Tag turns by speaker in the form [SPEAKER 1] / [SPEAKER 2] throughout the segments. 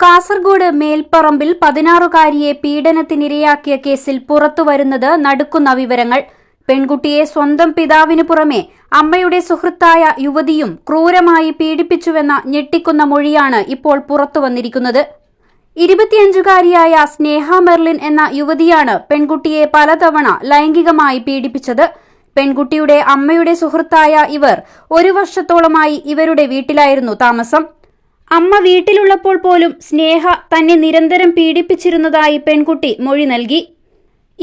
[SPEAKER 1] കാസർഗോഡ് മേൽപ്പറമ്പിൽ 16-കാരിയെ പീഡനത്തിനിരയാക്കിയ കേസിൽ പുറത്തുവരുന്നത് നടുക്കുന്ന വിവരങ്ങൾ. പെൺകുട്ടിയെ സ്വന്തം പിതാവിനു പുറമെ അമ്മയുടെ സുഹൃത്തായ യുവതിയും ക്രൂരമായി പീഡിപ്പിച്ചുവെന്ന ഞെട്ടിക്കുന്ന മൊഴിയാണ് ഇപ്പോൾ പുറത്തുവന്നിരിക്കുന്നത്. 25-കാരിയായ സ്നേഹ മെർലിൻ എന്ന യുവതിയാണ് പെൺകുട്ടിയെ പലതവണ ലൈംഗികമായി പീഡിപ്പിച്ചത്. പെൺകുട്ടിയുടെ അമ്മയുടെ സുഹൃത്തായ ഇവർ 1 വർഷത്തോളമായി ഇവരുടെ വീട്ടിലായിരുന്നു താമസം. അമ്മ വീട്ടിലുള്ളപ്പോൾ പോലും സ്നേഹ തന്നെ നിരന്തരം പീഡിപ്പിച്ചിരുന്നതായി പെൺകുട്ടി മൊഴി നൽകി.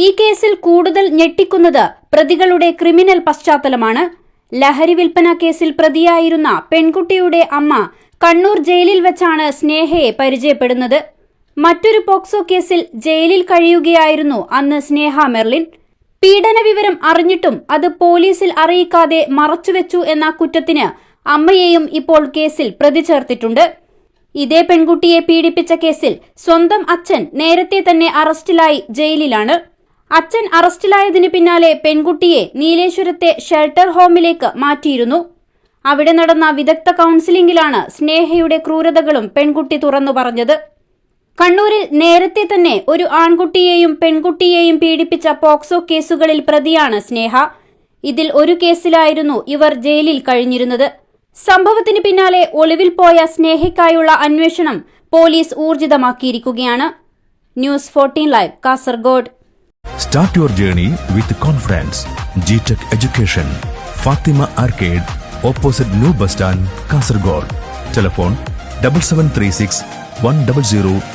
[SPEAKER 1] ഈ കേസിൽ കൂടുതൽ ഞെട്ടിക്കുന്നത് പ്രതികളുടെ ക്രിമിനൽ പശ്ചാത്തലമാണ്. ലഹരി വിൽപ്പന കേസിൽ പ്രതിയായിരുന്ന പെൺകുട്ടിയുടെ അമ്മ കണ്ണൂർ ജയിലിൽ വെച്ചാണ് സ്നേഹയെ പരിചയപ്പെടുന്നത്. മറ്റൊരു പോക്സോ കേസിൽ ജയിലിൽ കഴിയുകയായിരുന്നു അന്ന് സ്നേഹ മെർലിൻ. പീഡന വിവരം അറിഞ്ഞിട്ടും അത് പോലീസിൽ അറിയിക്കാതെ മറച്ചുവെച്ചു എന്ന കുറ്റത്തിന് അമ്മയെയും ഇപ്പോൾ കേസിൽ പ്രതി ചേർത്തിട്ടുണ്ട്. ഇതേ പെൺകുട്ടിയെ പീഡിപ്പിച്ച കേസിൽ സ്വന്തം അച്ഛൻ നേരത്തെ തന്നെ അറസ്റ്റിലായി ജയിലിലാണ്. അച്ഛൻ അറസ്റ്റിലായതിനു പിന്നാലെ പെൺകുട്ടിയെ നീലേശ്വരത്തെ ഷെൽട്ടർ ഹോമിലേക്ക് മാറ്റിയിരുന്നു. അവിടെ നടന്ന വിദഗ്ധ കൌൺസിലിംഗിലാണ് സ്നേഹയുടെ ക്രൂരതകളും പെൺകുട്ടി തുറന്നു പറഞ്ഞത്. കണ്ണൂരിൽ നേരത്തെ തന്നെ ഒരു ആൺകുട്ടിയെയും പെൺകുട്ടിയെയും പീഡിപ്പിച്ച പോക്സോ കേസുകളിൽ പ്രതിയാണ് സ്നേഹ. ഇതിൽ ഒരു കേസിലായിരുന്നു ഇവർ ജയിലിൽ കഴിഞ്ഞിരുന്നത്. സംഭവത്തിന് പിന്നാലെ ഒളിവിൽ പോയ സ്നേഹയ്ക്കായുള്ള അന്വേഷണം പോലീസ് ഊർജിതമാക്കിയിരിക്കുകയാണ്. News 14 live Kasaragod.
[SPEAKER 2] Start your journey with confidence. GTech Education. Fatima Arcade, opposite New Bus Stand, Kasargod. Telephone 7736 100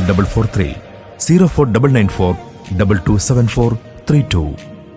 [SPEAKER 2] 443 04994 2274 32.